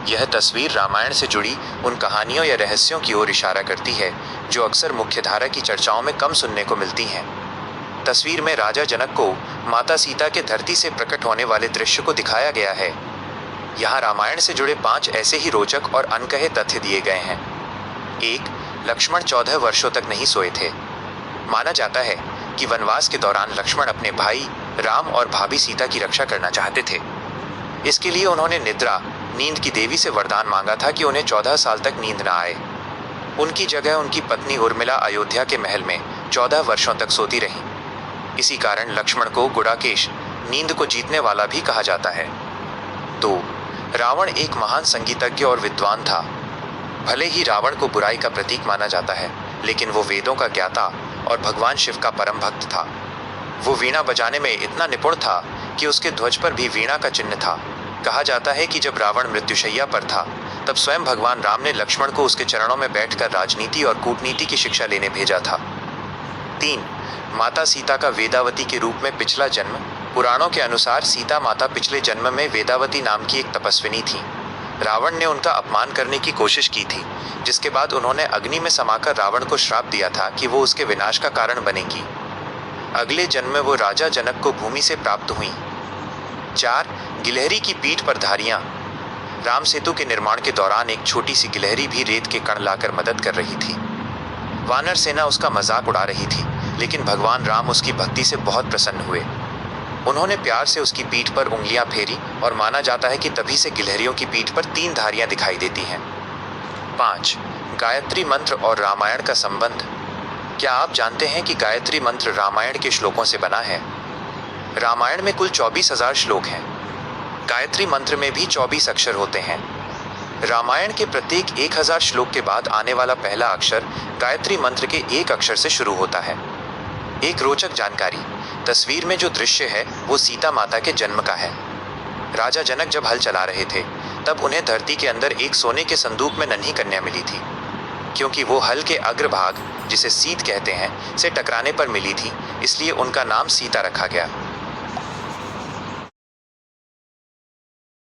यह तस्वीर रामायण से जुड़ी उन कहानियों या रहस्यों की ओर इशारा करती है जो अक्सर मुख्यधारा की चर्चाओं में कम सुनने को मिलती हैं। तस्वीर में राजा जनक को माता सीता के धरती से प्रकट होने वाले दृश्य को दिखाया गया है। यहाँ रामायण से जुड़े 5 ऐसे ही रोचक और अनकहे तथ्य दिए गए हैं। 1. लक्ष्मण 14 वर्षों तक नहीं सोए थे। माना जाता है कि वनवास के दौरान लक्ष्मण अपने भाई राम और भाभी सीता की रक्षा करना चाहते थे। इसके लिए उन्होंने निद्रा, नींद की देवी से वरदान मांगा था कि उन्हें 14 साल तक नींद न आए। उनकी जगह उनकी पत्नी उर्मिला अयोध्या के महल में 14 वर्षों तक सोती रहीं। इसी कारण लक्ष्मण को गुडाकेश, नींद को जीतने वाला भी कहा जाता है। 2. रावण एक महान संगीतज्ञ और विद्वान था। भले ही रावण को बुराई का प्रतीक माना जाता है, लेकिन वो वेदों का ज्ञाता और भगवान शिव का परम भक्त था। वो वीणा बजाने में इतना निपुण था कि उसके ध्वज पर भी वीणा का चिन्ह था। कहा जाता है कि जब रावण मृत्युशैया पर था, तब स्वयं भगवान राम ने लक्ष्मण को उसके चरणों में बैठकर राजनीति और कूटनीति की शिक्षा लेने भेजा था। 3. माता सीता का वेदावती के रूप में पिछला जन्म। पुराणों के अनुसार सीता माता पिछले जन्म में वेदावती नाम की एक तपस्विनी थी। रावण ने उनका अपमान करने की कोशिश की थी, जिसके बाद उन्होंने अग्नि में समाकर रावण को श्राप दिया था कि वो उसके विनाश का कारण बनेगी। अगले जन्म में वो राजा जनक को भूमि से प्राप्त हुई। 4. गिलहरी की पीठ पर धारियां। राम सेतु के निर्माण के दौरान एक छोटी सी गिलहरी भी रेत के कण लाकर मदद कर रही थी। वानर सेना उसका मजाक उड़ा रही थी, लेकिन भगवान राम उसकी भक्ति से बहुत प्रसन्न हुए। उन्होंने प्यार से उसकी पीठ पर उंगलियां फेरी और माना जाता है कि तभी से गिलहरियों की पीठ पर 3 धारियां दिखाई देती हैं। 5. गायत्री मंत्र और रामायण का संबंध। क्या आप जानते हैं कि गायत्री मंत्र रामायण के श्लोकों से बना है? रामायण में कुल 24,000 श्लोक हैं। गायत्री मंत्र में भी 24 अक्षर होते हैं। रामायण के प्रत्येक 1000 श्लोक के बाद आने वाला पहला अक्षर गायत्री मंत्र के एक अक्षर से शुरू होता है। एक रोचक जानकारी, तस्वीर में जो दृश्य है वो सीता माता के जन्म का है। राजा जनक जब हल चला रहे थे, तब उन्हें धरती के अंदर एक सोने के संदूक में नन्ही कन्या मिली थी। क्योंकि वो हल के अग्रभाग, जिसे सीत कहते हैं, से टकराने पर मिली थी, इसलिए उनका नाम सीता रखा गया।